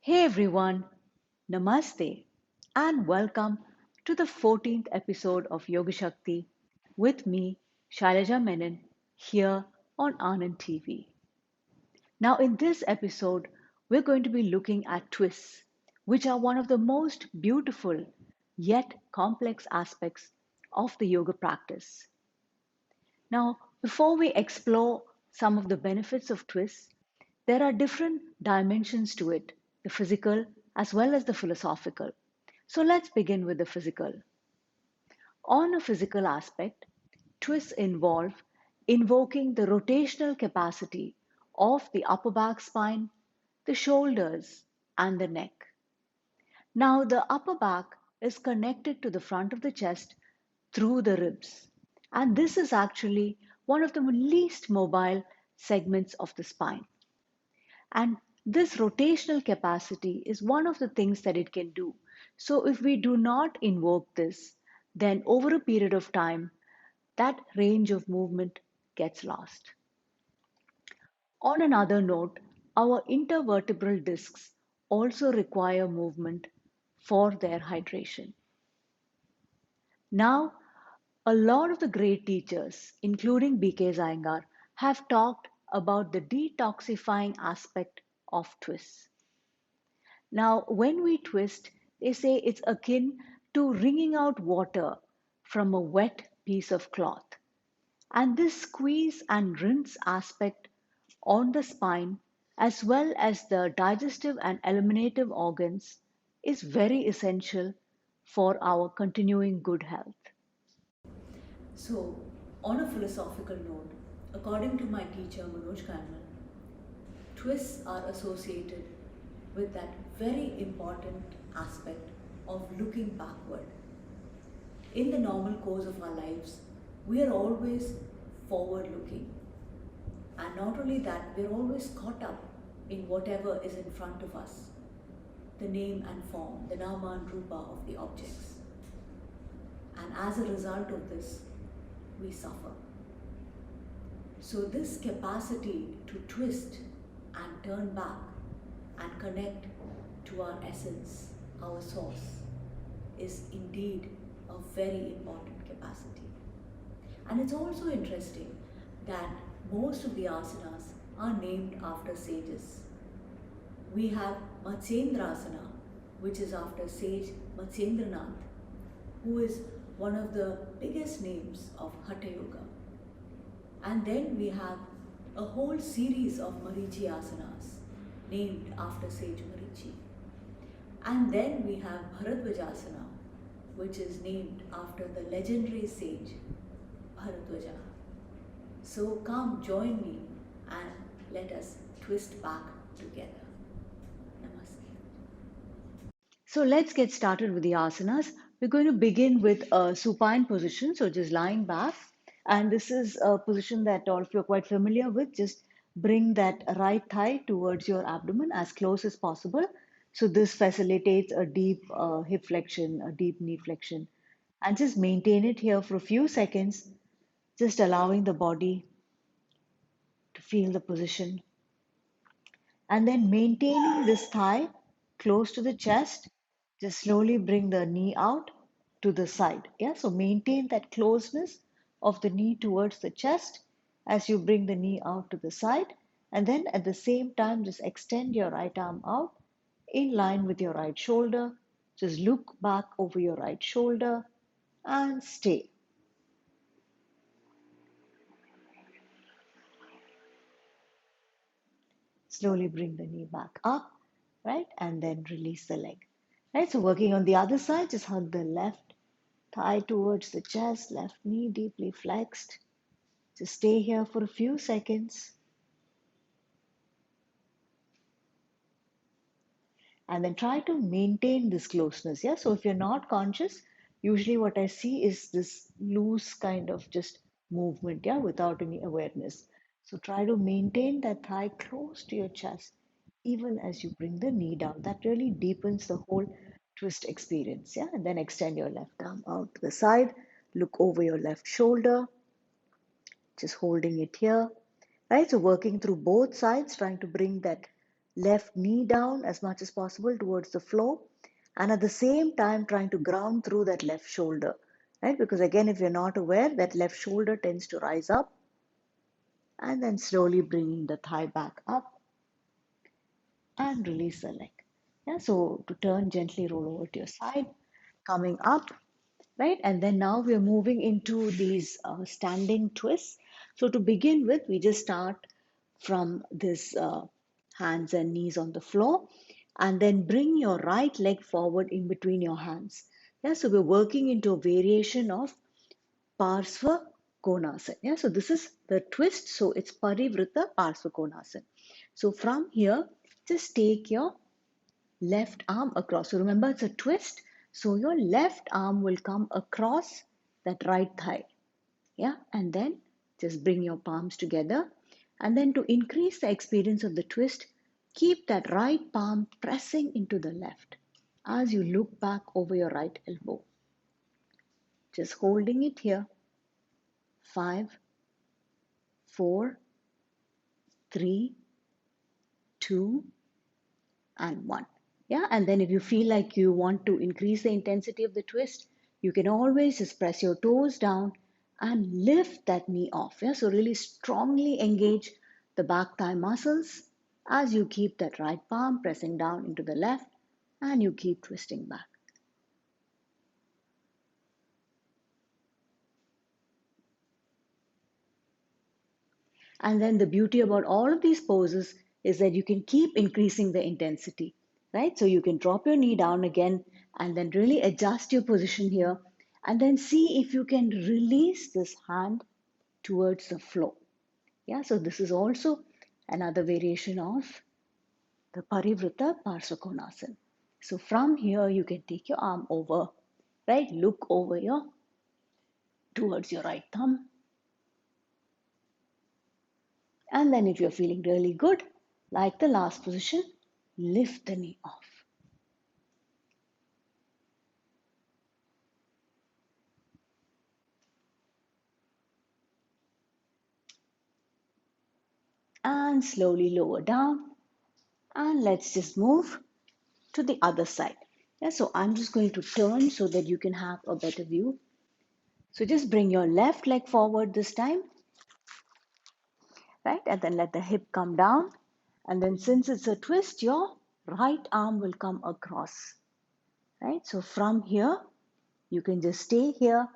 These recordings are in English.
Hey everyone, Namaste and welcome to the 14th episode of Yoga Shakti with me, Shailaja Menon, here on Anand TV. Now, in this episode, we're going to be looking at twists, which are one of the most beautiful yet complex aspects of the yoga practice. Now, before we explore some of the benefits of twists, there are different dimensions to it, the physical as well as the philosophical. So let's begin with the physical. On a physical aspect, twists involve invoking the rotational capacity of the upper back spine, the shoulders, and the neck. Now, the upper back is connected to the front of the chest through the ribs. And this is actually one of the least mobile segments of the spine. And this rotational capacity is one of the things that it can do. So, if we do not invoke this, then over a period of time, that range of movement gets lost. On another note, our intervertebral discs also require movement for their hydration. Now, a lot of the great teachers, including B.K. Iyengar, have talked about the detoxifying aspect of twists. Now, when we twist, they say it's akin to wringing out water from a wet piece of cloth. And this squeeze and rinse aspect on the spine, as well as the digestive and eliminative organs, is very essential for our continuing good health. So, on a philosophical note, according to my teacher Manoj Kanwal, twists are associated with that very important aspect of looking backward. In the normal course of our lives, we are always forward looking. And not only that, we're always caught up in whatever is in front of us, the name and form, the nama and rupa of the objects. And as a result of this, we suffer. So, this capacity to twist and turn back and connect to our essence, our source, is indeed a very important capacity. And it's also interesting that most of the asanas are named after sages. We have Matsyendrasana, which is after sage Matsyendranath, who is one of the biggest names of Hatha Yoga. And then we have a whole series of Marichi asanas named after sage Marichi. And then we have Bharadwajasana, which is named after the legendary sage Bharadwaja. So come join me and let us twist back together. Namaste. So let's get started with the asanas. We're going to begin with a supine position, so just lying back. And this is a position that all of you are quite familiar with. Just bring that right thigh towards your abdomen as close as possible. So this facilitates a deep hip flexion, a deep knee flexion. And just maintain it here for a few seconds, just allowing the body to feel the position. And then maintaining this thigh close to the chest, just slowly bring the knee out to the side. Yeah, so maintain that closeness of the knee towards the chest as you bring the knee out to the side. And then at the same time, just extend your right arm out in line with your right shoulder. Just look back over your right shoulder and stay. Slowly bring the knee back up, right? And then release the leg, right? So working on the other side, just hug the left thigh towards the chest, left knee deeply flexed. Just stay here for a few seconds. And then try to maintain this closeness. Yeah. So if you're not conscious, usually what I see is this loose kind of just movement, yeah, without any awareness. So try to maintain that thigh close to your chest, even as you bring the knee down. That really deepens the whole twist experience. Yeah. And then extend your left arm out to the side, look over your left shoulder, just holding it here. Right. So working through both sides, trying to bring that left knee down as much as possible towards the floor, and at the same time trying to ground through that left shoulder, right? Because again, if you're not aware, that left shoulder tends to rise up, and then slowly bringing the thigh back up and release the leg. Yeah, so to turn, gently roll over to your side, coming up, right? And then now we're moving into these standing twists. So to begin with, we just start from this hands and knees on the floor, and then bring your right leg forward in between your hands. Yeah, so we're working into a variation of Parsva Konasana. Yeah, so this is the twist. So it's Parivrita Parsva Konasana. So from here, just take your left arm across. So remember, it's a twist. So your left arm will come across that right thigh. Yeah, and then just bring your palms together. And then to increase the experience of the twist, keep that right palm pressing into the left as you look back over your right elbow. Just holding it here. 5, 4, 3, 2, and 1. Yeah, and then if you feel like you want to increase the intensity of the twist, you can always just press your toes down and lift that knee off. Yeah, so really strongly engage the back thigh muscles as you keep that right palm pressing down into the left and you keep twisting back. And then the beauty about all of these poses is that you can keep increasing the intensity, right? So you can drop your knee down again and then really adjust your position here and then see if you can release this hand towards the floor. Yeah, so this is also another variation of the Parivrita Parsvakonasana. So from here, you can take your arm over, right? Look over your towards your right thumb. And then if you're feeling really good, like the last position, lift the knee off. And slowly lower down. And let's just move to the other side. Yeah, so I'm just going to turn so that you can have a better view. So just bring your left leg forward this time, right? And then let the hip come down. And then since it's a twist, your right arm will come across, right? So from here, you can just stay here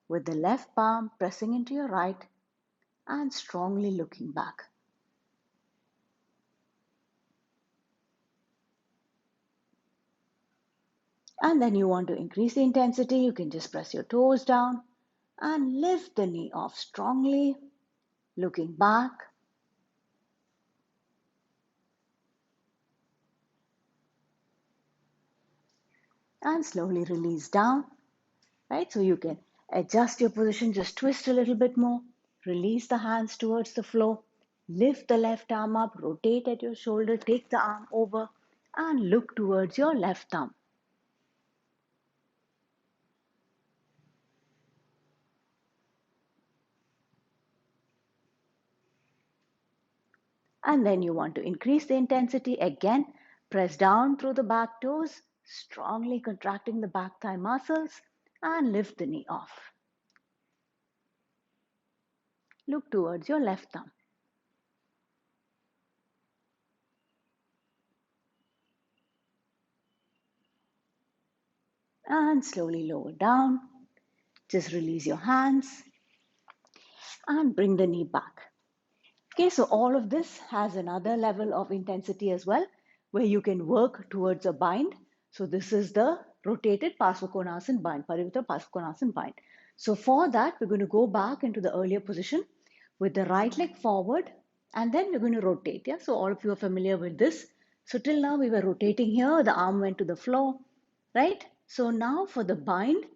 with the left palm pressing into your right and strongly looking back. And then you want to increase the intensity, you can just press your toes down and lift the knee off strongly, looking back. And slowly release down, right? So you can adjust your position, just twist a little bit more, release the hands towards the floor, lift the left arm up, rotate at your shoulder, take the arm over and look towards your left thumb. And then you want to increase the intensity again, press down through the back toes, strongly contracting the back thigh muscles and lift the knee off. Look towards your left thumb. And slowly lower down. Just release your hands and bring the knee back. Okay, so all of this has another level of intensity as well, where you can work towards a bind. So this is the rotated Parsvakonasana bind, Parivrita Parsvakonasana bind. So for that, we're going to go back into the earlier position with the right leg forward, and then we're going to rotate. Yeah, so all of you are familiar with this. So till now we were rotating here, the arm went to the floor, right? So now for the bind,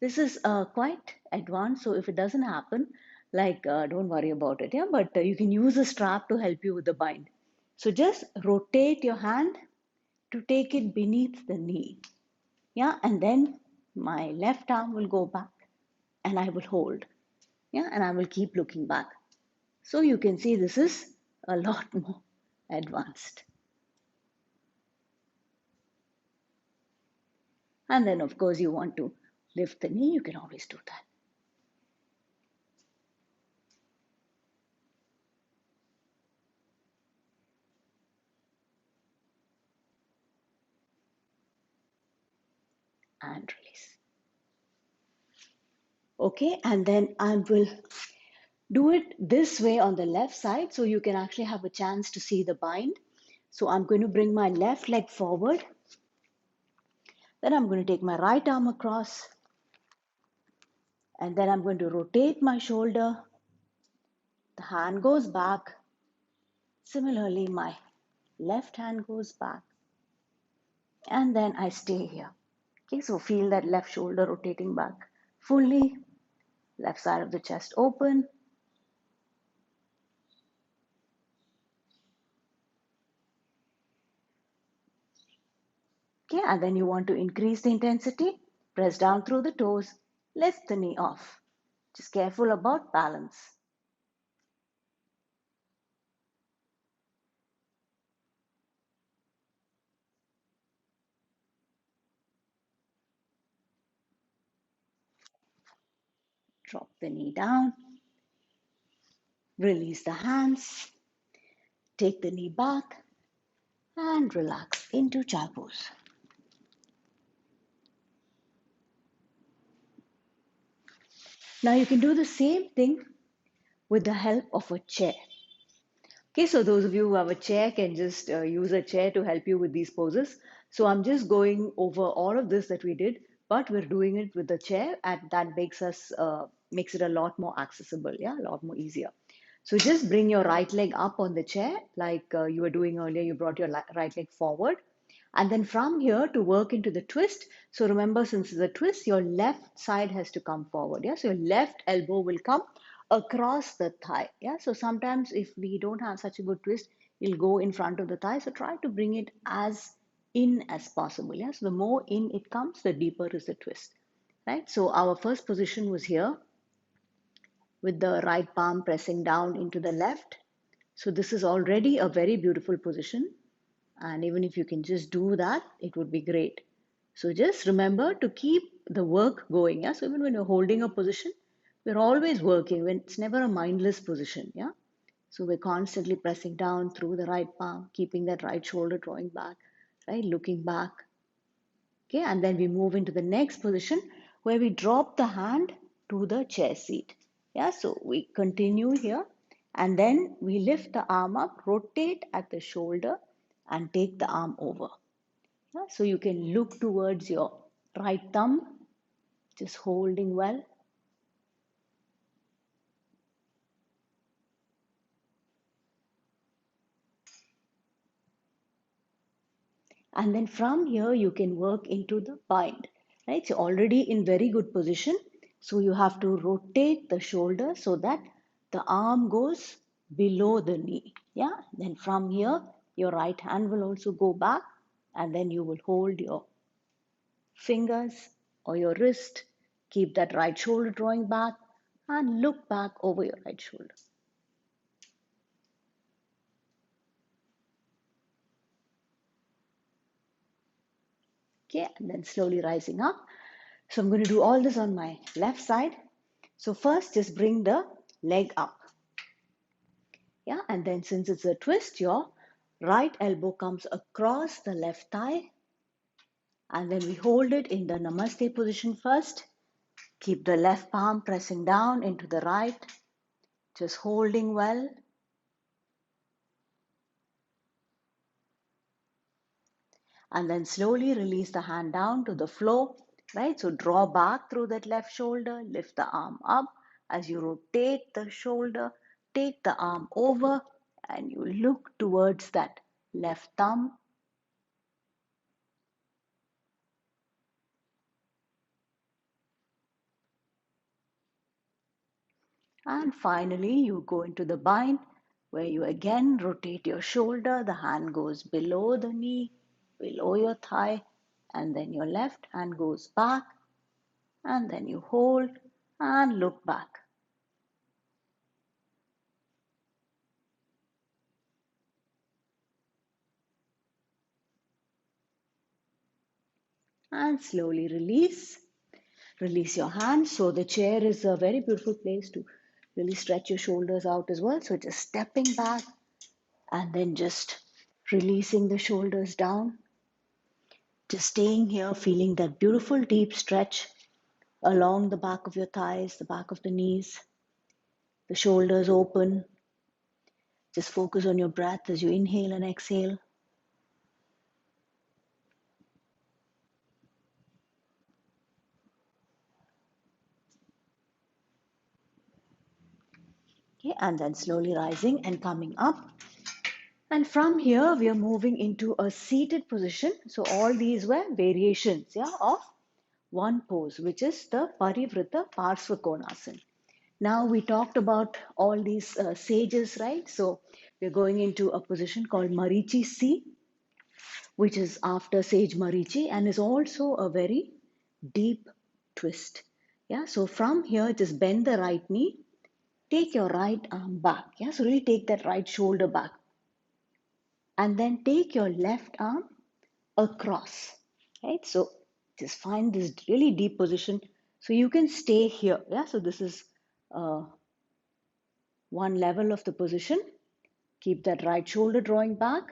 this is quite advanced. So if it doesn't happen, like don't worry about it. Yeah, but you can use a strap to help you with the bind. So just rotate your hand to take it beneath the knee. Yeah, and then my left arm will go back and I will hold. Yeah, and I will keep looking back. So you can see this is a lot more advanced. And then, of course, you want to lift the knee, you can always do that. And release. Okay, and then I will do it this way on the left side so you can actually have a chance to see the bind. So I'm going to bring my left leg forward. Then I'm going to take my right arm across. And then I'm going to rotate my shoulder. The hand goes back. Similarly, my left hand goes back. And then I stay here. Okay, so feel that left shoulder rotating back fully. Left side of the chest open. Okay, and then you want to increase the intensity. Press down through the toes. Lift the knee off. Just careful about balance. Drop the knee down. Release the hands. Take the knee back and relax into child pose. Now you can do the same thing with the help of a chair. Okay, so those of you who have a chair can just use a chair to help you with these poses. So I'm just going over all of this that we did, but we're doing it with the chair, and that makes it a lot more accessible, yeah, a lot more easier. So just bring your right leg up on the chair like you were doing earlier. You brought your right leg forward. And then from here to work into the twist. So remember, since it's a twist, your left side has to come forward. Yeah. So your left elbow will come across the thigh. Yeah. So sometimes if we don't have such a good twist, it'll go in front of the thigh. So try to bring it as in as possible. Yeah. So the more in it comes, the deeper is the twist. Right. So our first position was here with the right palm pressing down into the left. So this is already a very beautiful position. And even if you can just do that, it would be great. So just remember to keep the work going. Yeah. So even when you're holding a position, we're always working. When it's never a mindless position. Yeah. So we're constantly pressing down through the right palm, keeping that right shoulder drawing back, right? Looking back. Okay. And then we move into the next position where we drop the hand to the chair seat. Yeah. So we continue here and then we lift the arm up, rotate at the shoulder and take the arm over. Yeah, so you can look towards your right thumb, just holding well. And then from here, you can work into the bind, right? So already in very good position. So you have to rotate the shoulder so that the arm goes below the knee. Yeah. Then from here, your right hand will also go back and then you will hold your fingers or your wrist. Keep that right shoulder drawing back and look back over your right shoulder. Okay, and then slowly rising up. So I'm going to do all this on my left side. So first, just bring the leg up. Yeah, and then since it's a twist, your right elbow comes across the left thigh. And then we hold it in the namaste position first. Keep the left palm pressing down into the right, just holding well. And then slowly release the hand down to the floor, right? So draw back through that left shoulder, lift the arm up as you rotate the shoulder, take the arm over and you look towards that left thumb. And finally, you go into the bind where you again rotate your shoulder, the hand goes below the knee, below your thigh, and then your left hand goes back, and then you hold and look back. and slowly release. Release your hands. So the chair is a very beautiful place to really stretch your shoulders out as well. So just stepping back and then just releasing the shoulders down. Just staying here, feeling that beautiful deep stretch along the back of your thighs, the back of the knees, the shoulders open. Just focus on your breath as you inhale and exhale. Okay, and then slowly rising and coming up. And from here, we are moving into a seated position. So all these were variations, yeah, of one pose, which is the Parivrita Parsvakonasana. Now we talked about all these sages, right? So we're going into a position called Marichi C, which is after Sage Marichi and is also a very deep twist. Yeah, so from here, just bend the right knee, take your right arm back. Yeah, so really take that right shoulder back, and then take your left arm across. Right, so just find this really deep position. So you can stay here. Yeah, so this is uh, one level of the position. Keep that right shoulder drawing back,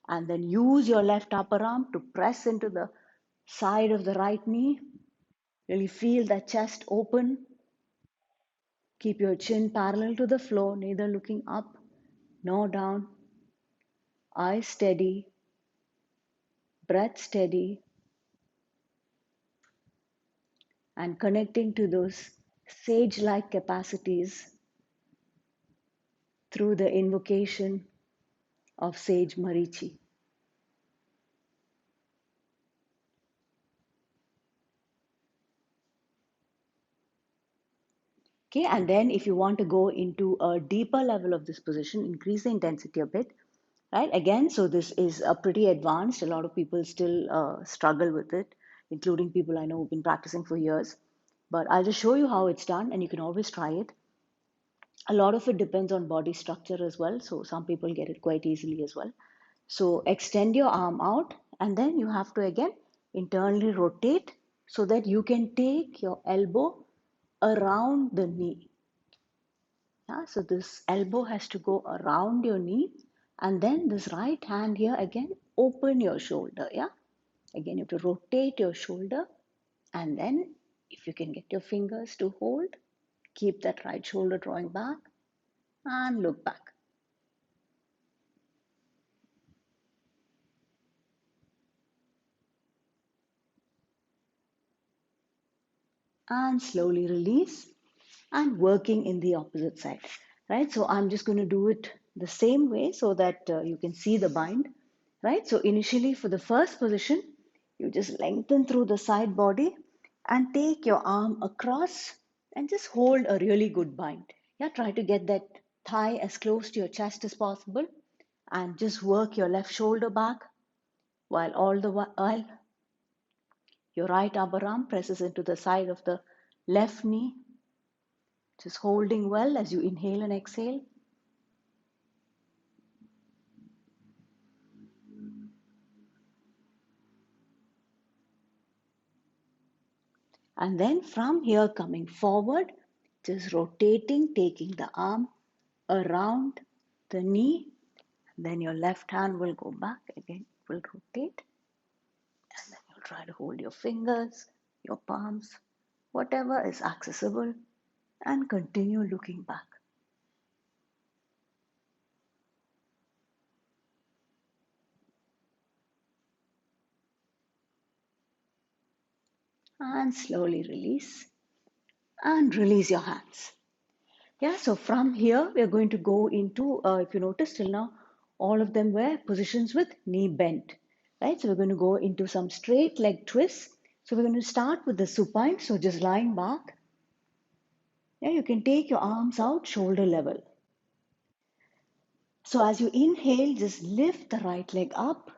and then use your left upper arm to press into the side of the right knee. Really feel that chest open. Keep your chin parallel to the floor, neither looking up nor down. Eyes steady, breath steady, and connecting to those sage like capacities through the invocation of Sage Marichi. Okay, and then if you want to go into a deeper level of this position, increase the intensity a bit, right? Again, so this is a pretty advanced. A lot of people still struggle with it, including people I know who've been practicing for years. But I'll just show you how it's done, and you can always try it. A lot of it depends on body structure as well. So some people get it quite easily as well. So extend your arm out, and then you have to again internally rotate so that you can take your elbow around the knee. Yeah, so this elbow has to go around your knee, and then this right hand here again, open your shoulder. Yeah, again, you have to rotate your shoulder, and then if you can get your fingers to hold, keep that right shoulder drawing back and look back. And slowly release and working in the opposite side, right? So I'm just going to do it the same way so that you can see the bind, right? So initially for the first position, you just lengthen through the side body and take your arm across and just hold a really good bind. Yeah, try to get that thigh as close to your chest as possible and just work your left shoulder back while all the while your right upper arm presses into the side of the left knee, just holding well as you inhale and exhale. And then from here coming forward, just rotating, taking the arm around the knee. Then your left hand will go back again, will rotate. And then you'll try to hold your fingers, your palms, whatever is accessible, and continue looking back. And slowly release. And release your hands. Yeah, so from here, we're going to go into, if you notice till now, all of them were positions with knee bent, right? So we're going to go into some straight leg twists. So we're going to start with the supine, so just lying back. Yeah, you can take your arms out shoulder level. So as you inhale, just lift the right leg up.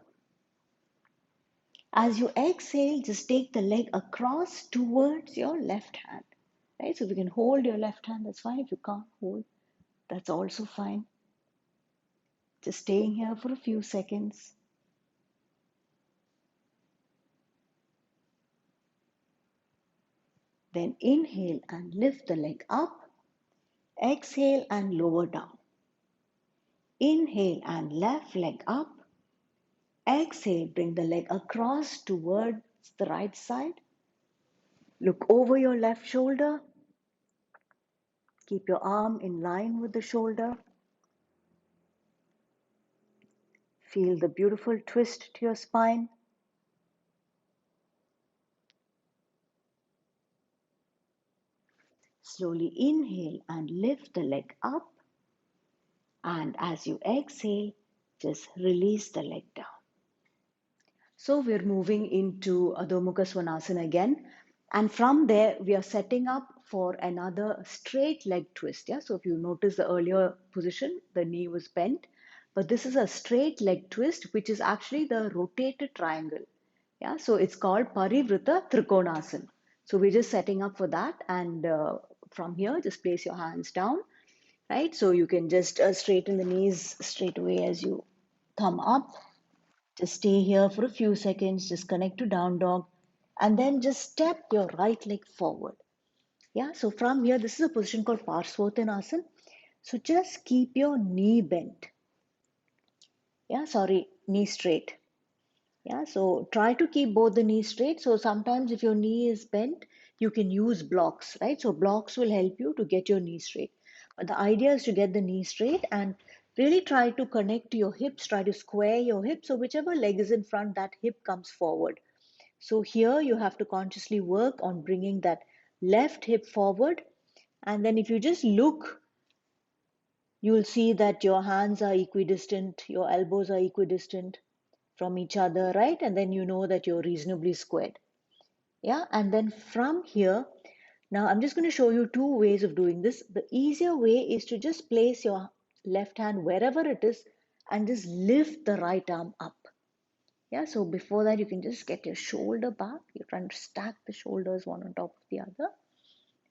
As you exhale, just take the leg across towards your left hand, right? So if you can hold your left hand, that's fine. If you can't hold, that's also fine. Just staying here for a few seconds. Then inhale and lift the leg up. Exhale and lower down. Inhale and left leg up. Exhale, bring the leg across towards the right side. Look over your left shoulder. Keep your arm in line with the shoulder. Feel the beautiful twist to your spine. Slowly inhale and lift the leg up. And as you exhale, just release the leg down. So we're moving into Adho Mukha Svanasana again. And from there, we are setting up for another straight leg twist. Yeah. So if you notice the earlier position, the knee was bent. But this is a straight leg twist, which is actually the rotated triangle. Yeah. So it's called Parivrita Trikonasana. So we're just setting up for that. And from here, just place your hands down. Right. So you can just straighten the knees straight away as you come up. Just stay here for a few seconds, just connect to down dog, and then just step your right leg forward. Yeah, so from here, this is a position called Parsvottanasana. So just keep your knee bent. Yeah, sorry, knee straight. Yeah, so try to keep both the knees straight. So sometimes if your knee is bent, you can use blocks, right? So blocks will help you to get your knee straight. But the idea is to get the knee straight and really try to connect to your hips, try to square your hips. So whichever leg is in front, that hip comes forward. So here you have to consciously work on bringing that left hip forward. And then if you just look, you'll see that your hands are equidistant, your elbows are equidistant from each other, right? And then you know that you're reasonably squared. Yeah, and then from here, now I'm just going to show you two ways of doing this. The easier way is to just place your left hand wherever it is and just lift the right arm up. Yeah, so before that, you can just get your shoulder back. You're trying to stack the shoulders one on top of the other,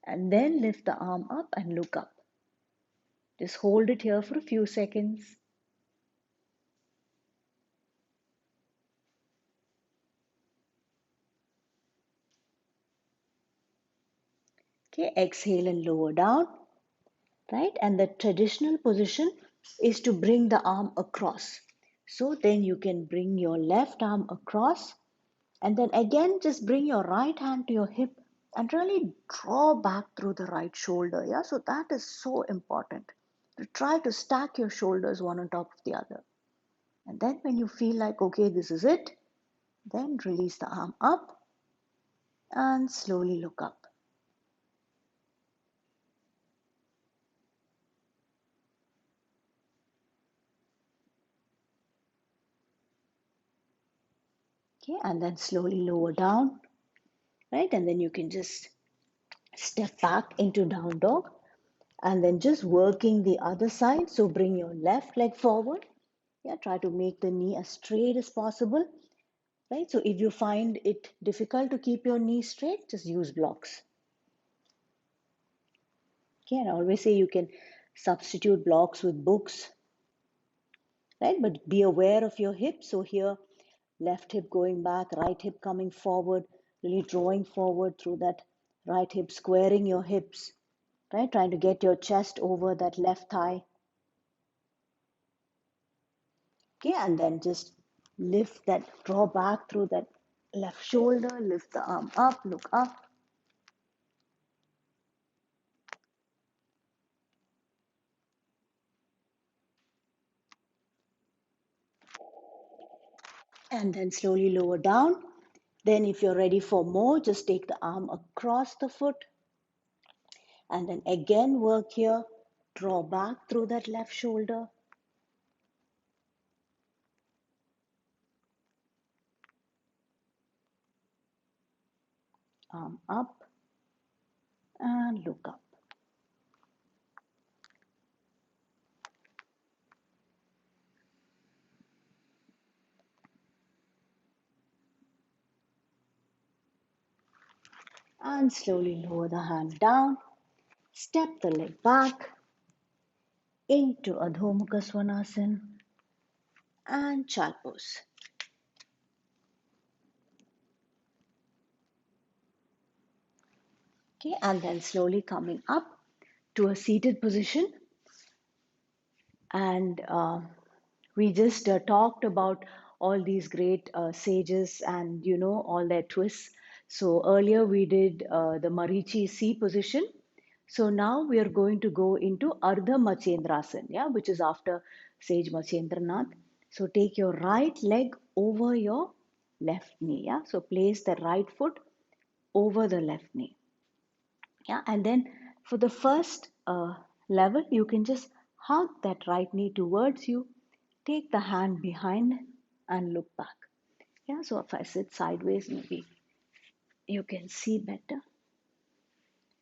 and then lift the arm up and look up. Just hold it here for a few seconds. Okay, exhale and lower down, right? And the traditional position is to bring the arm across. So then you can bring your left arm across, and then again just bring your right hand to your hip and really draw back through the right shoulder. Yeah, so that is so important to try to stack your shoulders one on top of the other. And then when you feel like, okay, this is it, then release the arm up and slowly look up. Okay, and then slowly lower down, right? And then you can just step back into down dog and then just working the other side. So bring your left leg forward. Yeah, try to make the knee as straight as possible, right? So if you find it difficult to keep your knee straight, just use blocks. Okay, and I always say you can substitute blocks with books, right? But be aware of your hips. So here, left hip going back, right hip coming forward, really drawing forward through that right hip, squaring your hips, right? Trying to get your chest over that left thigh. Okay, and then just lift that, draw back through that left shoulder, lift the arm up, look up. And then slowly lower down. Then if you're ready for more, just take the arm across the foot and then again work here. Draw back through that left shoulder. Arm up and look up. And slowly lower the hand down. Step the leg back into Adho Mukha Svanasana and Child Pose. Okay, and then slowly coming up to a seated position. And we just talked about all these great sages and all their twists. So earlier we did the Marichi C position. So now we are going to go into Ardha Machendrasana, yeah, which is after Sage Machendranath. So take your right leg over your left knee, yeah. So place the right foot over the left knee, yeah. And then for the first level, you can just hug that right knee towards you, take the hand behind and look back, yeah. So if I sit sideways, maybe you can see better.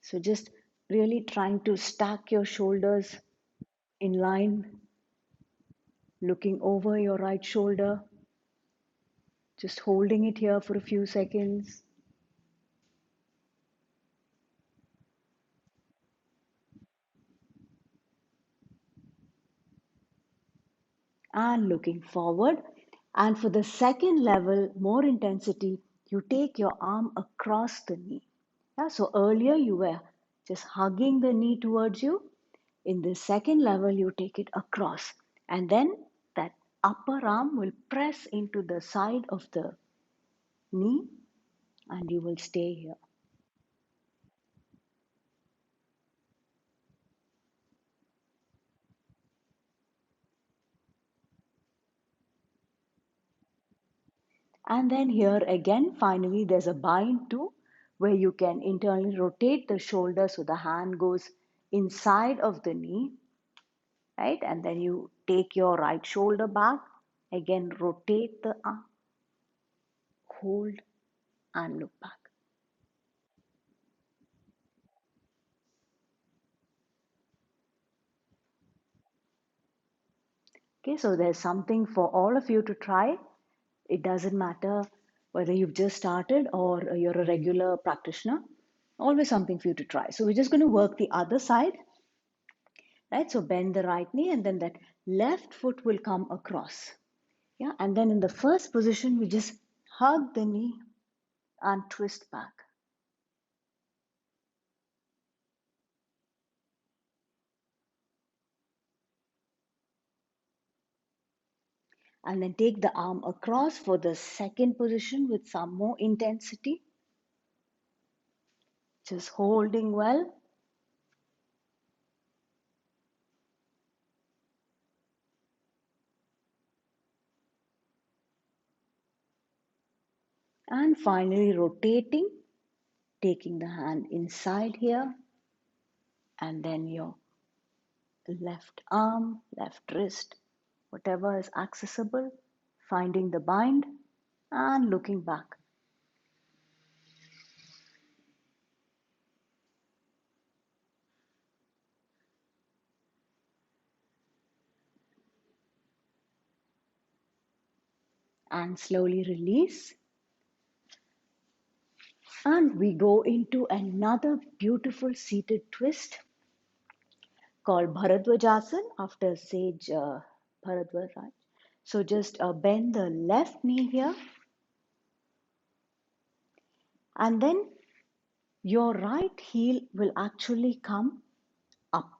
So just really trying to stack your shoulders in line, looking over your right shoulder, just holding it here for a few seconds. And looking forward. And for the second level, more intensity, you take your arm across the knee. Yeah, so earlier you were just hugging the knee towards you. In the second level, you take it across. And then that upper arm will press into the side of the knee and you will stay here. And then here again, finally, there's a bind too, where you can internally rotate the shoulder so the hand goes inside of the knee, right? And then you take your right shoulder back, again, rotate the arm, hold, and look back. Okay, so there's something for all of you to try. It doesn't matter whether you've just started or you're a regular practitioner, always something for you to try. So we're just going to work the other side. Right, so bend the right knee and then that left foot will come across. Yeah, and then in the first position, we just hug the knee and twist back. And then take the arm across for the second position with some more intensity. Just holding well. And finally rotating, taking the hand inside here. And then your left arm, left wrist, whatever is accessible, finding the bind and looking back. And slowly release. And we go into another beautiful seated twist called Bharadwajasana after Sage Bharadwaj. So just bend the left knee here and then your right heel will actually come up.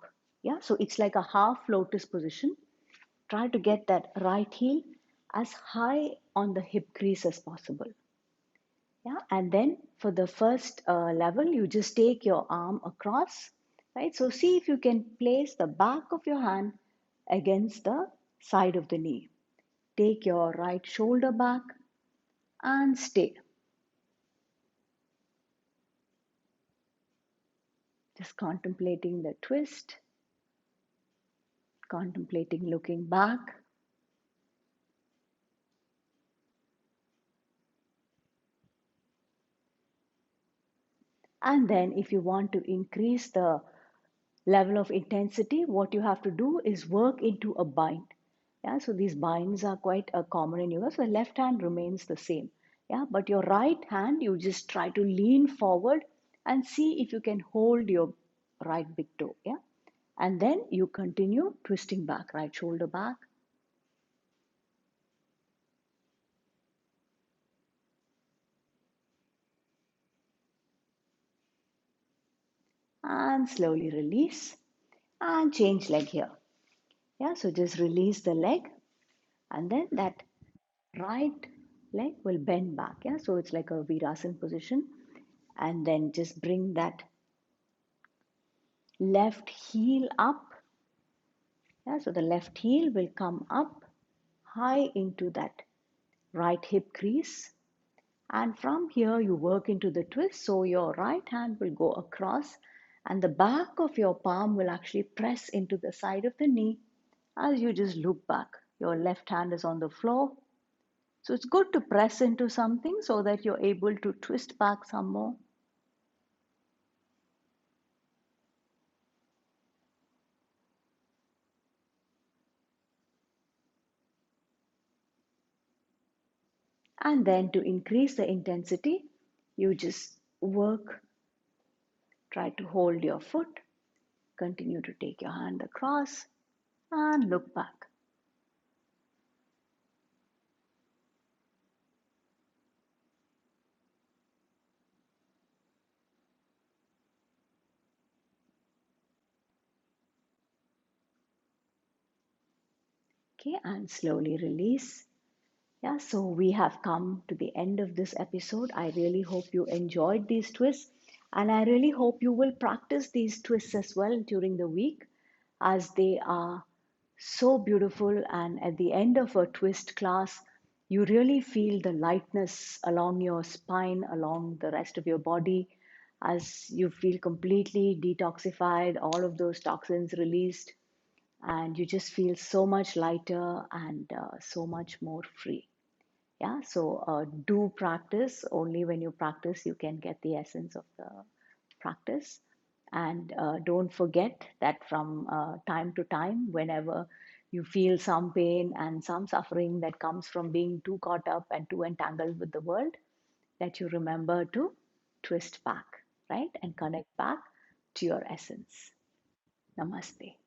Yeah, so it's like a half lotus position. Try to get that right heel as high on the hip crease as possible. Yeah, and then for the first level, you just take your arm across, right? So see if you can place the back of your hand against the side of the knee. Take your right shoulder back and stay. Just contemplating the twist, contemplating looking back. And then if you want to increase the level of intensity, what you have to do is work into a bind. Yeah, so these binds are quite common in yoga. So the left hand remains the same. Yeah, but your right hand, you just try to lean forward and see if you can hold your right big toe. Yeah, and then you continue twisting back, right shoulder back. and slowly release and change leg here. Yeah, so just release the leg and then that right leg will bend back. Yeah, so it's like a Virasana position, and then just bring that left heel up. Yeah, so the left heel will come up high into that right hip crease. And from here, you work into the twist. So your right hand will go across, and the back of your palm will actually press into the side of the knee as you just look back. Your left hand is on the floor. So it's good to press into something so that you're able to twist back some more. And then to increase the intensity, you just work, try to hold your foot, continue to take your hand across and look back. Okay, and slowly release. Yeah, so we have come to the end of this episode. I really hope you enjoyed these twists, and I really hope you will practice these twists as well during the week, as they are so beautiful. And at the end of a twist class, you really feel the lightness along your spine, along the rest of your body, as you feel completely detoxified, all of those toxins released, and you just feel so much lighter and so much more free. Yeah, so do practice. Only when you practice, you can get the essence of the practice. And don't forget that from time to time, whenever you feel some pain and some suffering that comes from being too caught up and too entangled with the world, that you remember to twist back, right? And connect back to your essence. Namaste.